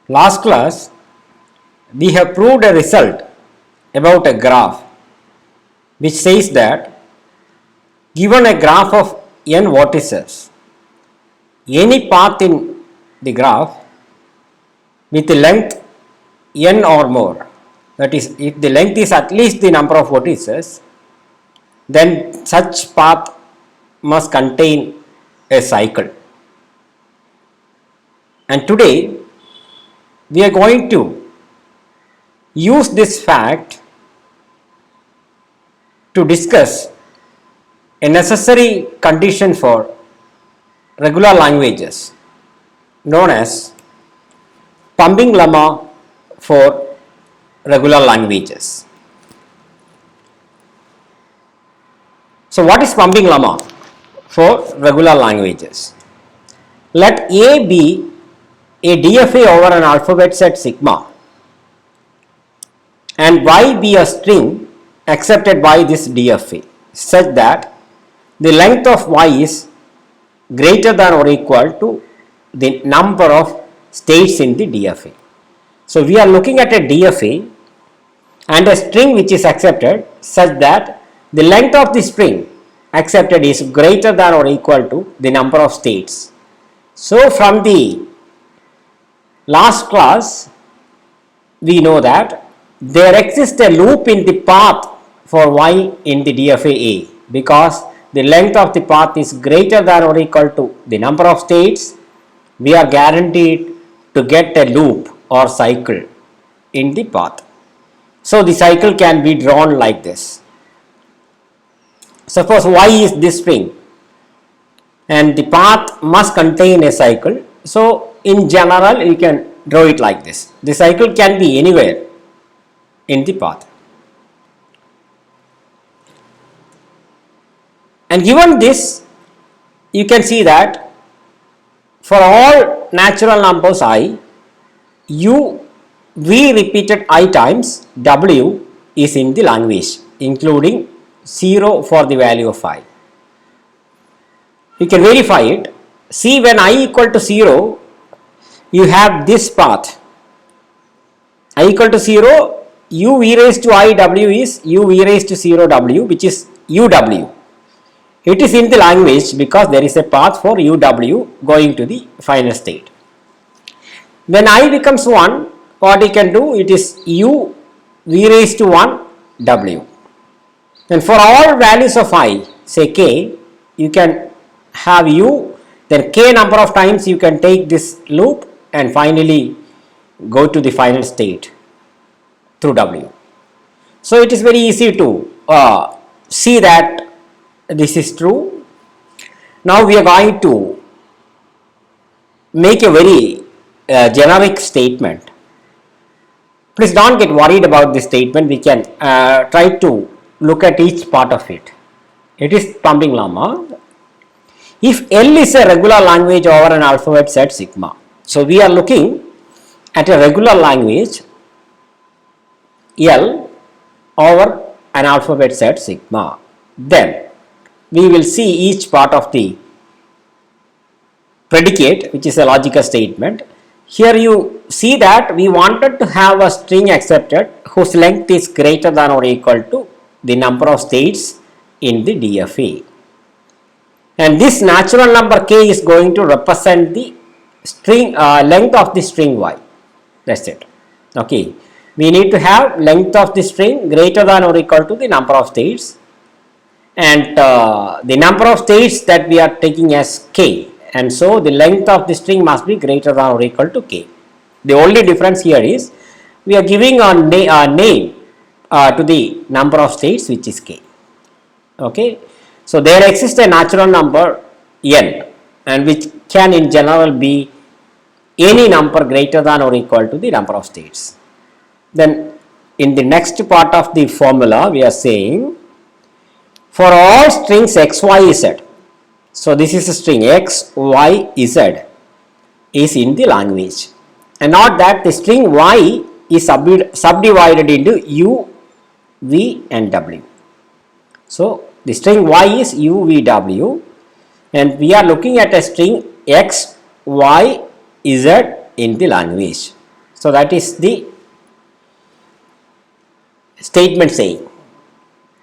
Last class we have proved a result about a graph which says that given a graph of n vertices, any path in the graph with the length n or more, that is, if the length is at least the number of vertices, then such path must contain a cycle. And today we are going to use this fact to discuss a necessary condition for regular languages known as pumping lemma for regular languages. So what is pumping lemma for regular languages? Let A be a DFA over an alphabet set sigma and Y be a string accepted by this DFA such that the length of Y is greater than or equal to the number of states in the DFA. So we are looking at a DFA and a string which is accepted such that the length of the string accepted is greater than or equal to the number of states. So from the last class we know that there exists a loop in the path for Y in the DFA A because the length of the path is greater than or equal to the number of states. We are guaranteed to get a loop or cycle in the path. So the cycle can be drawn like this. Suppose Y is this string and the path must contain a cycle. So in general you can draw it like this. The cycle can be anywhere in the path. And given this, you can see that for all natural numbers I, u v repeated I times w is in the language, including 0 for the value of I. You can verify it. See, when I equal to 0, you have this path. I equal to 0, u v raised to I w is u v raised to 0 w, which is uw. It is in the language because there is a path for uw going to the final state. When I becomes 1, what you can do, it is u v raised to 1 w. And for all values of I, say k, you can have u, then k number of times you can take this loop and finally go to the final state through w. So it is very easy to see that this is true. Now we are going to make a very generic statement. Please don't get worried about this statement. We can try to look at each part of it. It is pumping lemma. If L is a regular language over an alphabet set sigma. So we are looking at a regular language L over an alphabet set sigma. Then we will see each part of the predicate, which is a logical statement. Here you see that we wanted to have a string accepted whose length is greater than or equal to the number of states in the DFA. And this natural number k is going to represent the string length of the string y. That's it. Okay. We need to have length of the string greater than or equal to the number of states. And the number of states that we are taking as k, and so the length of the string must be greater than or equal to k. The only difference here is we are giving a name to the number of states, which is k. Okay, so there exists a natural number n, and which can in general be any number greater than or equal to the number of states. Then in the next part of the formula we are saying for all strings x, y, z. So this is a string x, y, z is in the language, and not that the string y is subdivided into u, v and w. So the string y is u, v, w, and we are looking at a string x, y, z in the language. So that is the statement saying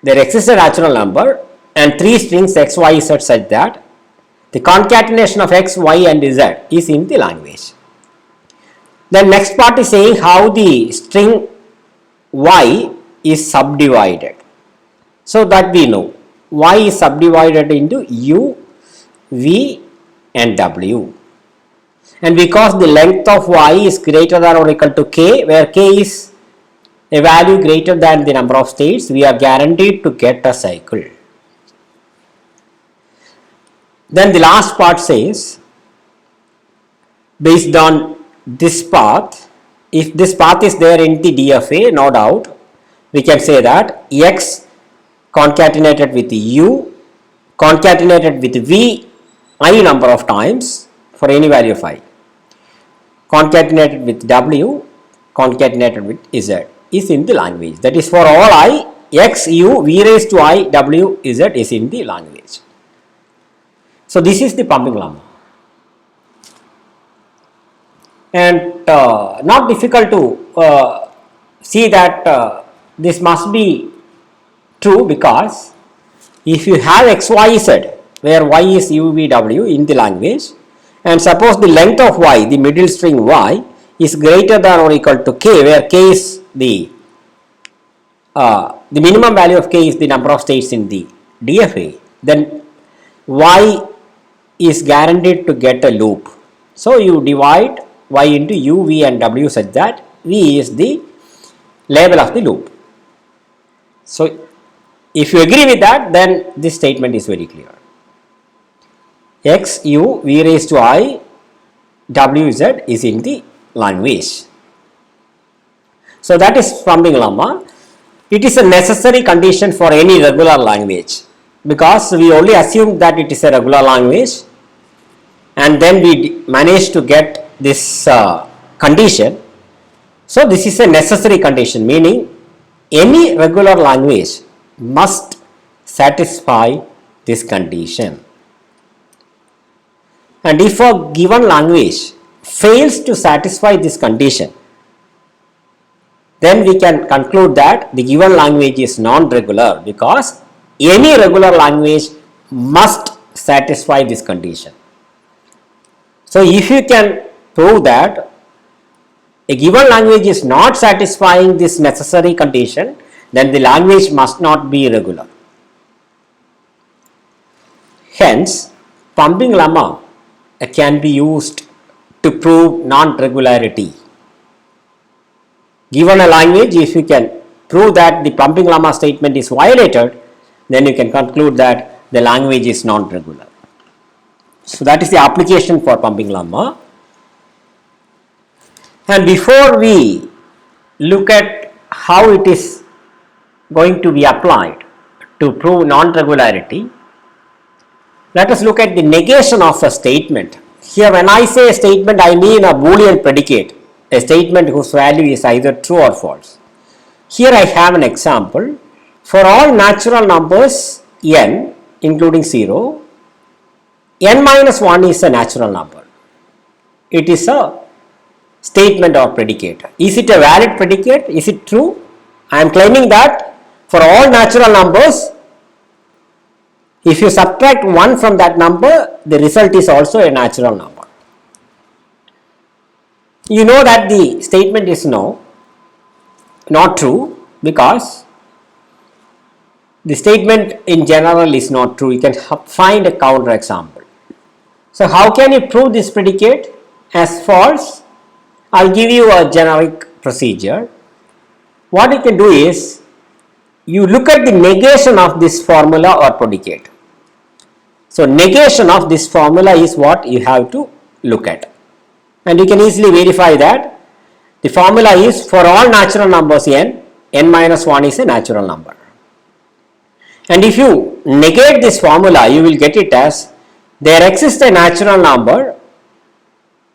there exists a natural number and three strings x, y, z such that the concatenation of x, y and z is in the language. Then next part is saying how the string y is subdivided. So that we know y is subdivided into u, v and w. And because the length of y is greater than or equal to k, where k is a value greater than the number of states, we are guaranteed to get a cycle. Then the last part says, based on this path, if this path is there in the DFA, no doubt, we can say that x concatenated with u, concatenated with v I number of times for any value of I, concatenated with w, concatenated with z is in the language. That is for all I, x, u, v raised to I, w, z is in the language. So this is the pumping lemma. And not difficult to see that this must be true, because if you have x, y, z, where y is u, v, w in the language, and suppose the length of y, the middle string y, is greater than or equal to k, where k is the minimum value of k is the number of states in the DFA, then y is guaranteed to get a loop. So you divide y into u, v and w such that v is the label of the loop. So if you agree with that, then this statement is very clear. X, u, v raised to I, w, z is in the language. So that is pumping lemma. It is a necessary condition for any regular language, because we only assume that it is a regular language and then we managed to get this condition. So this is a necessary condition, meaning any regular language must satisfy this condition. And if a given language fails to satisfy this condition, then we can conclude that the given language is non-regular, because any regular language must satisfy this condition. So if you can prove that a given language is not satisfying this necessary condition, then the language must not be regular. Hence, pumping lemma can be used to prove non-regularity. Given a language, if you can prove that the pumping lemma statement is violated, then you can conclude that the language is non-regular. So that is the application for pumping lemma. And before we look at how it is going to be applied to prove non-regularity, let us look at the negation of a statement. Here when I say a statement, I mean a Boolean predicate, a statement whose value is either true or false. Here I have an example. For all natural numbers n including 0, n minus 1 is a natural number. It is a statement or predicate. Is it a valid predicate? Is it true? I am claiming that for all natural numbers, if you subtract 1 from that number, the result is also a natural number. You know that the statement is not true, because the statement in general is not true. You can find a counter example. So how can you prove this predicate as false? I'll give you a generic procedure. What you can do is, you look at the negation of this formula or predicate. So negation of this formula is what you have to look at. And you can easily verify that the formula is for all natural numbers n minus 1 is a natural number. And if you negate this formula, you will get it as there exists a natural number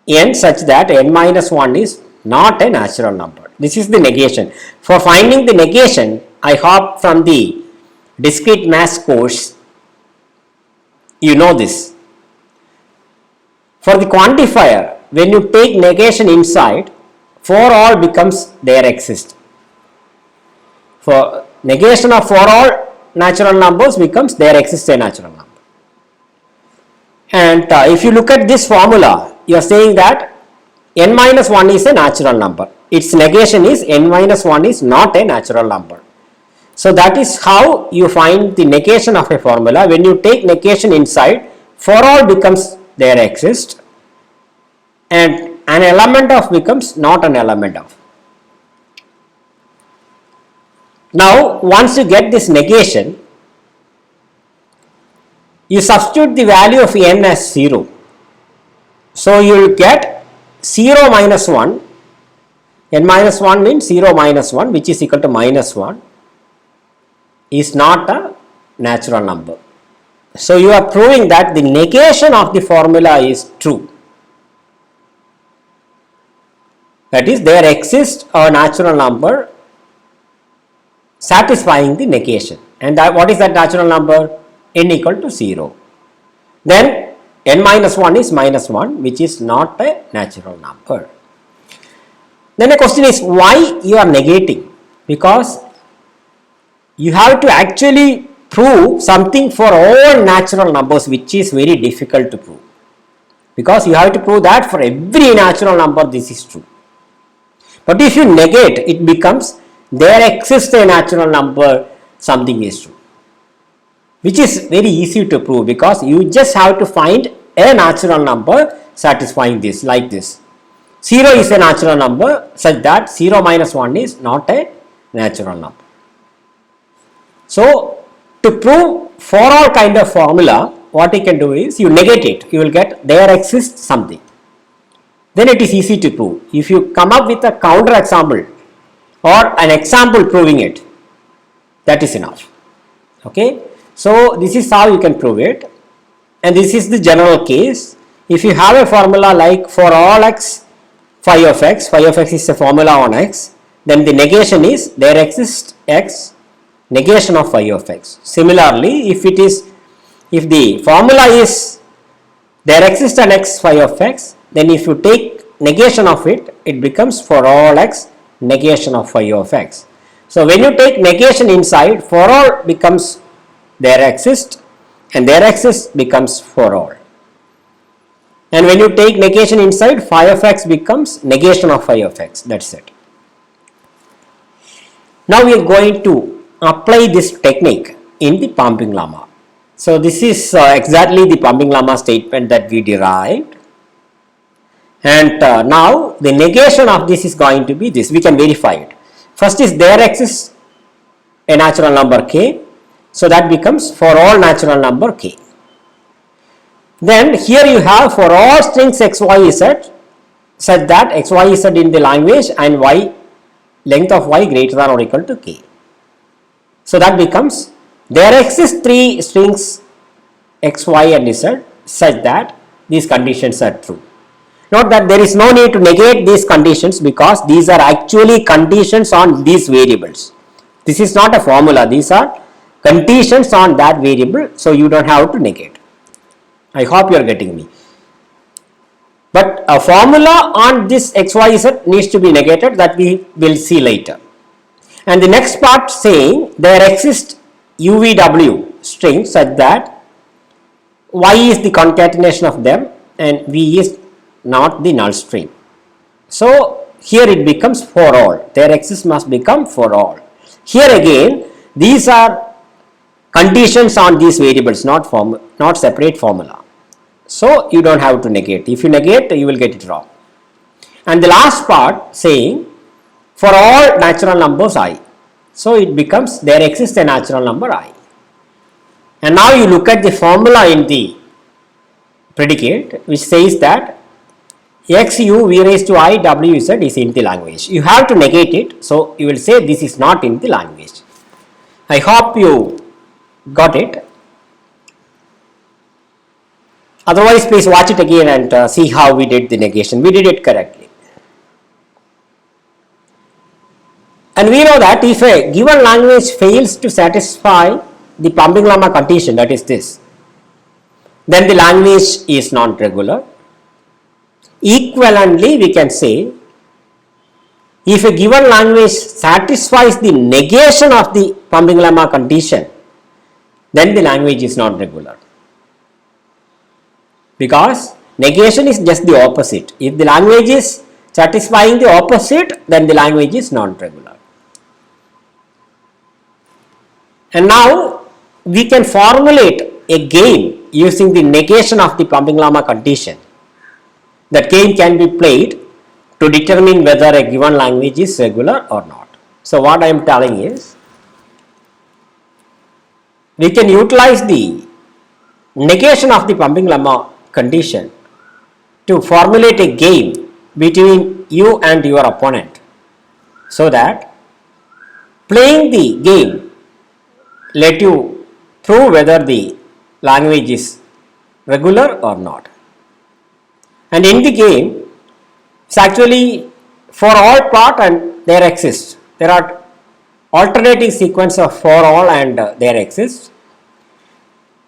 n such that n minus 1 is not a natural number. This is the negation. For finding the negation, I hop from the discrete mass course. You know this. For the quantifier, when you take negation inside, for all becomes there exist. For negation of for all natural numbers becomes there exists a natural number. And if you look at this formula, you are saying that n minus 1 is a natural number. Its negation is n minus 1 is not a natural number. So that is how you find the negation of a formula. When you take negation inside, for all becomes there exist, and an element of becomes not an element of. Now once you get this negation, you substitute the value of n as 0. So you will get 0 minus 1, n minus 1 means 0 minus 1, which is equal to minus 1, is not a natural number. So you are proving that the negation of the formula is true. That is, there exists a natural number satisfying the negation. And what is that natural number? N equal to 0. Then n minus 1 is minus 1, which is not a natural number. Then the question is, why you are negating? Because you have to actually prove something for all natural numbers, which is very difficult to prove. Because you have to prove that for every natural number this is true. But if you negate, it becomes there exists a natural number, something is true. Which is very easy to prove, because you just have to find a natural number satisfying this, like this. 0 is a natural number such that 0 minus 1 is not a natural number. So to prove for all kind of formula, what you can do is you negate it, you will get there exists something. Then it is easy to prove. If you come up with a counter example or an example proving it, that is enough. Okay, so this is how you can prove it, and this is the general case. If you have a formula like for all x phi of x is a formula on x, then the negation is there exists x, negation of phi of x. Similarly, if the formula is there exists an x phi of x, then if you take negation of it, it becomes for all x, negation of phi of x. So when you take negation inside, for all becomes there exists, and there exists becomes for all. And when you take negation inside, phi of x becomes negation of phi of x. That's it. Now we are going to apply this technique in the pumping lemma. So this is exactly the pumping lemma statement that we derived. And now the negation of this is going to be this. We can verify it. First is there exists a natural number k, so that becomes for all natural number k. Then here you have for all strings x, y, z such that x, y, z in the language and y, length of y greater than or equal to k. So that becomes there exist 3 strings x, y and z such that these conditions are true. Note that there is no need to negate these conditions, because these are actually conditions on these variables. This is not a formula, these are conditions on that variable, so you don't have to negate. I hope you are getting me. But a formula on this x, y, z needs to be negated, that we will see later. And the next part saying there exists UVW strings such that y is the concatenation of them and v is not the null string. So here it becomes for all. There exists must become for all. Here again, these are conditions on these variables, not separate formula. So you don't have to negate. If you negate, you will get it wrong. And the last part saying for all natural numbers I. So it becomes there exists a natural number I. And now you look at the formula in the predicate, which says that x u v raised to I w z is in the language. You have to negate it, so you will say this is not in the language. I hope you got it. Otherwise, please watch it again and see how we did the negation. We did it correctly. And we know that if a given language fails to satisfy the pumping lemma condition, that is this, then the language is non-regular. Equivalently, we can say If a given language satisfies the negation of the pumping lemma condition, then the language is not regular. Because negation is just the opposite. If the language is satisfying the opposite, then the language is non-regular. And now we can formulate a game using the negation of the pumping lemma condition. That game can be played to determine whether a given language is regular or not. So what I am telling is, we can utilize the negation of the pumping lemma condition to formulate a game between you and your opponent, so that playing the game let you prove whether the language is regular or not. And in the game, it's actually for all part and there exists. There are alternating sequence of for all and there exists.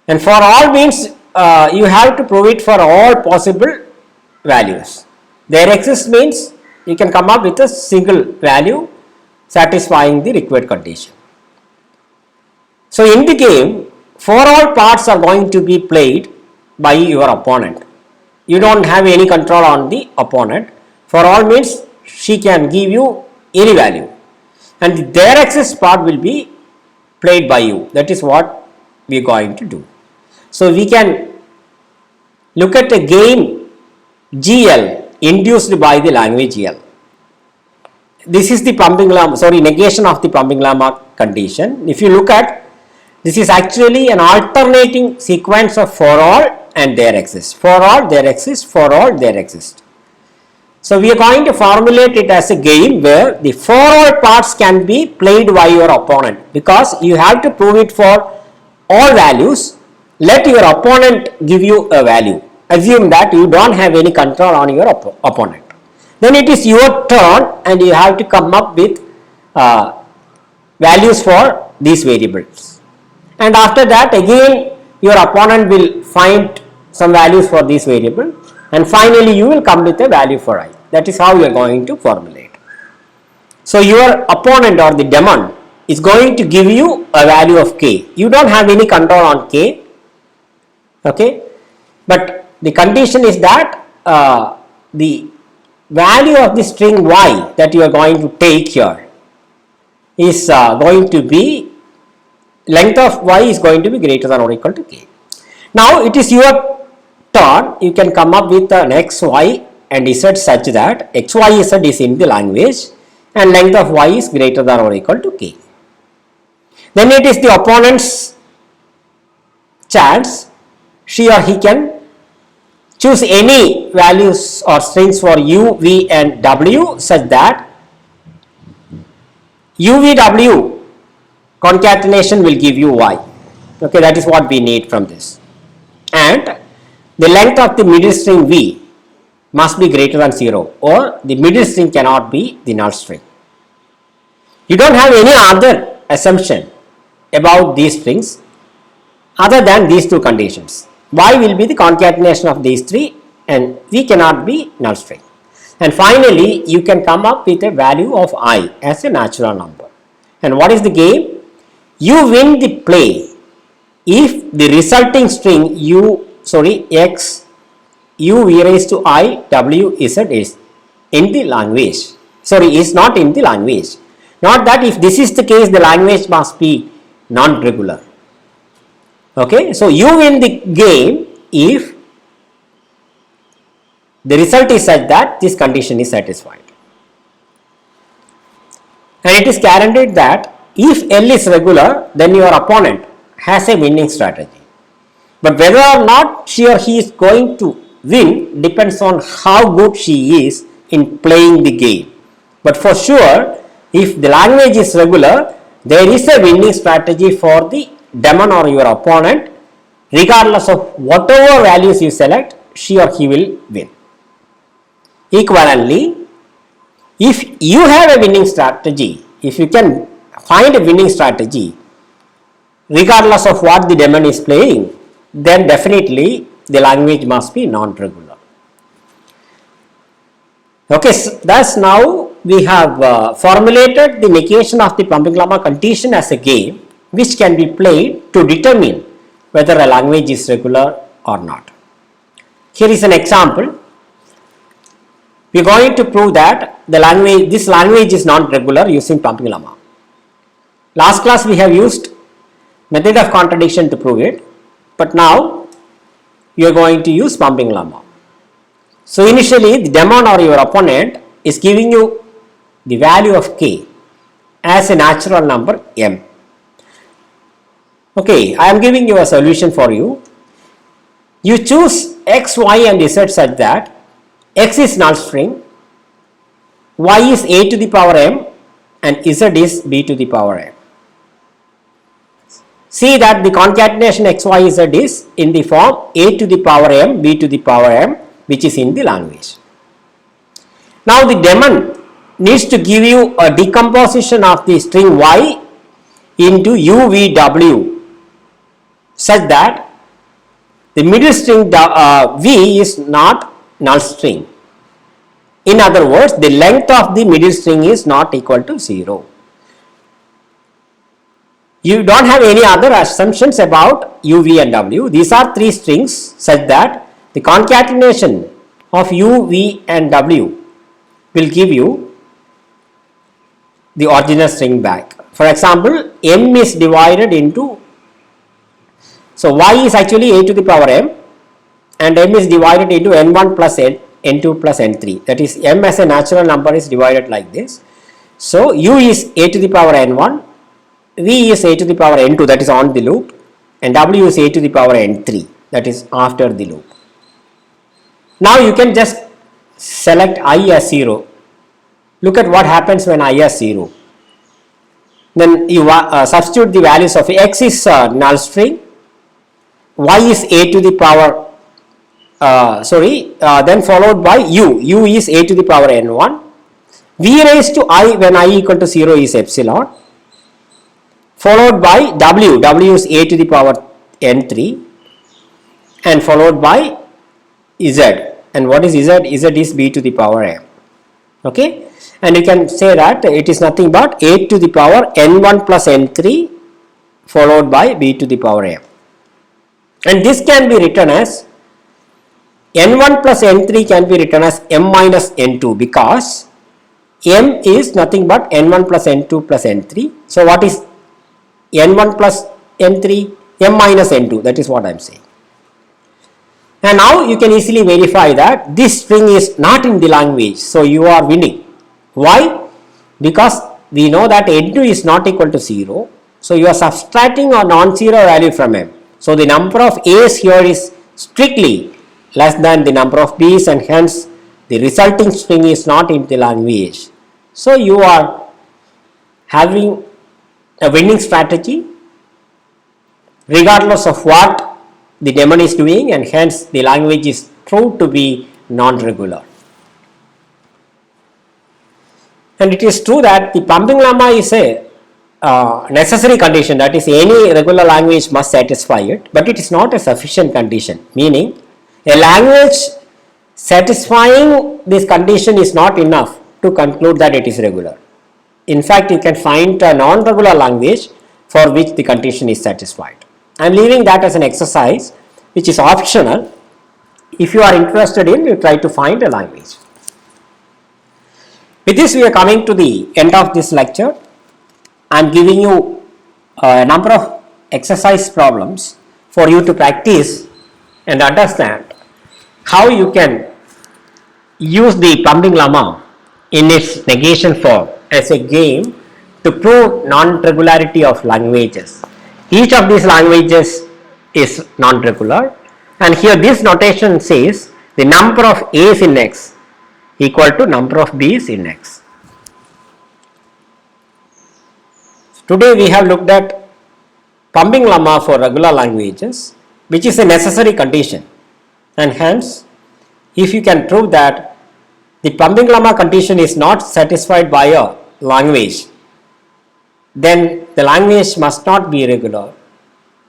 And for all means you have to prove it for all possible values. There exists means you can come up with a single value satisfying the required condition. So in the game, for all parts are going to be played by your opponent. You don't have any control on the opponent. For all means she can give you any value, and the there exists part will be played by you. That is what we are going to do. So we can look at a game GL induced by the language L. This is the pumping lemma, negation of the pumping lemma condition. If you look at, this is actually an alternating sequence of for all and there exists. For all there exists, for all there exists. So we are going to formulate it as a game where the for all parts can be played by your opponent, because you have to prove it for all values. Let your opponent give you a value. Assume that you don't have any control on your opponent. Then it is your turn and you have to come up with values for these variables. And after that again your opponent will find some values for this variable, and finally you will come with a value for I. That is how you are going to formulate. So your opponent or the demon is going to give you a value of k. You don't have any control on k, okay, but the condition is that the value of the string y that you are going to take here is going to be, length of y is going to be greater than or equal to k. Now it is your turn. You can come up with an x, y and z such that x, y, z is in the language and length of y is greater than or equal to k. Then it is the opponent's chance. She or he can choose any values or strings for u, v and w such that u, v, w concatenation will give you y. Okay, that is what we need from this. And the length of the middle string v must be greater than 0, or the middle string cannot be the null string. You don't have any other assumption about these strings other than these two conditions. Y will be the concatenation of these three and v cannot be null string. And finally you can come up with a value of I as a natural number. And what is the game? You win the play if the resulting string x u v raised to I w z is in the language, is not in the language. Not that if this is the case the language must be non-regular. Okay, so you win the game if the result is such that this condition is satisfied. And it is guaranteed that if L is regular, then your opponent has a winning strategy. But whether or not she or he is going to win depends on how good she is in playing the game. But for sure, if the language is regular, there is a winning strategy for the demon or your opponent. Regardless of whatever values you select, she or he will win. Equivalently, if you have a winning strategy, if you can find a winning strategy regardless of what the demon is playing, then definitely the language must be non-regular. Okay, so thus now we have formulated the negation of the pumping lemma condition as a game which can be played to determine whether a language is regular or not. Here is an example. We are going to prove that this language is not regular using pumping lemma. Last class we have used method of contradiction to prove it, but now you are going to use pumping lemma. So initially the demon or your opponent is giving you the value of k as a natural number m. Okay, I am giving you a solution for you. You choose x, y and z such that x is null string, y is a to the power m and z is b to the power m. See that the concatenation x, y, z is in the form a to the power m, b to the power m, which is in the language. Now the daemon needs to give you a decomposition of the string y into u, v, w such that the middle string v is not null string. In other words, the length of the middle string is not equal to 0. You don't have any other assumptions about u, v and w. These are three strings such that the concatenation of u, v and w will give you the original string back. For example, m is divided into, so y is actually a to the power m and m is divided into n1 plus n2 plus n3. That is, m as a natural number is divided like this. So u is a to the power n1, v is a to the power n2, that is on the loop, and w is a to the power n3, that is after the loop. Now you can just select I as 0. Look at what happens when I as 0. Then you substitute the values of x is null string, y is a to the power then followed by u is a to the power n1, v raised to I when I equal to 0 is epsilon, followed by w is a to the power n3 and followed by z, and what is z? Z is b to the power m. Okay, and you can say that it is nothing but a to the power n1 plus n3 followed by b to the power m, and this can be written as n1 plus n3 can be written as m minus n2 because m is nothing but n1 plus n2 plus n3. So what is n1 plus n3? M minus n2, that is what I am saying. And now you can easily verify that this string is not in the language, so you are winning. Why? Because we know that n2 is not equal to 0, so you are subtracting a non-zero value from m. So the number of a's here is strictly less than the number of b's, and hence the resulting string is not in the language. So you are having a winning strategy regardless of what the daemon is doing, and hence the language is proved to be non-regular. And it is true that the pumping lemma is a necessary condition, that is, any regular language must satisfy it, but it is not a sufficient condition, meaning a language satisfying this condition is not enough to conclude that it is regular. In fact, you can find a non-regular language for which the condition is satisfied. I am leaving that as an exercise which is optional. If you are interested in, you try to find a language. With this, we are coming to the end of this lecture. I am giving you a number of exercise problems for you to practice and understand how you can use the pumping lemma in its negation form as a game to prove non-regularity of languages. Each of these languages is non-regular, and here this notation says the number of a's in x equal to number of b's in x. Today we have looked at pumping lemma for regular languages, which is a necessary condition, and hence if you can prove that the pumping lemma condition is not satisfied by a language, then the language must not be regular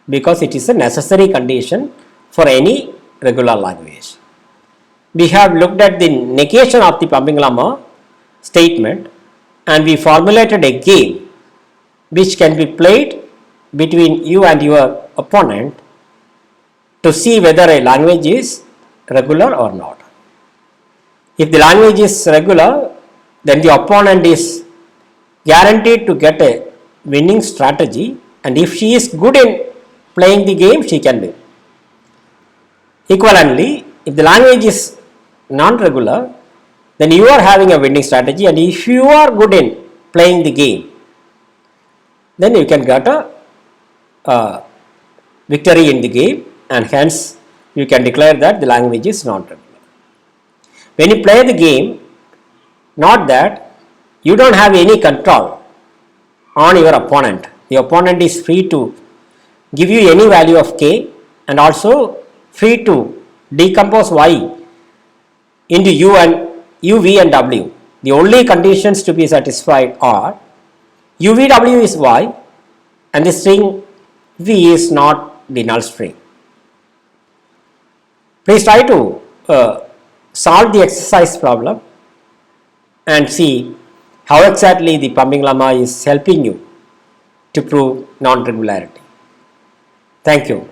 because it is a necessary condition for any regular language. We have looked at the negation of the pumping lemma statement and we formulated a game which can be played between you and your opponent to see whether a language is regular or not. If the language is regular, then the opponent is guaranteed to get a winning strategy, and if she is good in playing the game, she can win. Equivalently, if the language is non-regular, then you are having a winning strategy, and if you are good in playing the game, then you can get a victory in the game, and hence you can declare that the language is non-regular. When you play the game, not that you don't have any control on your opponent. The opponent is free to give you any value of k and also free to decompose y into u and u, v and w. The only conditions to be satisfied are u, v, w is y and the string v is not the null string. Please try to solve the exercise problem and see how exactly the pumping lemma is helping you to prove non-regularity. Thank you.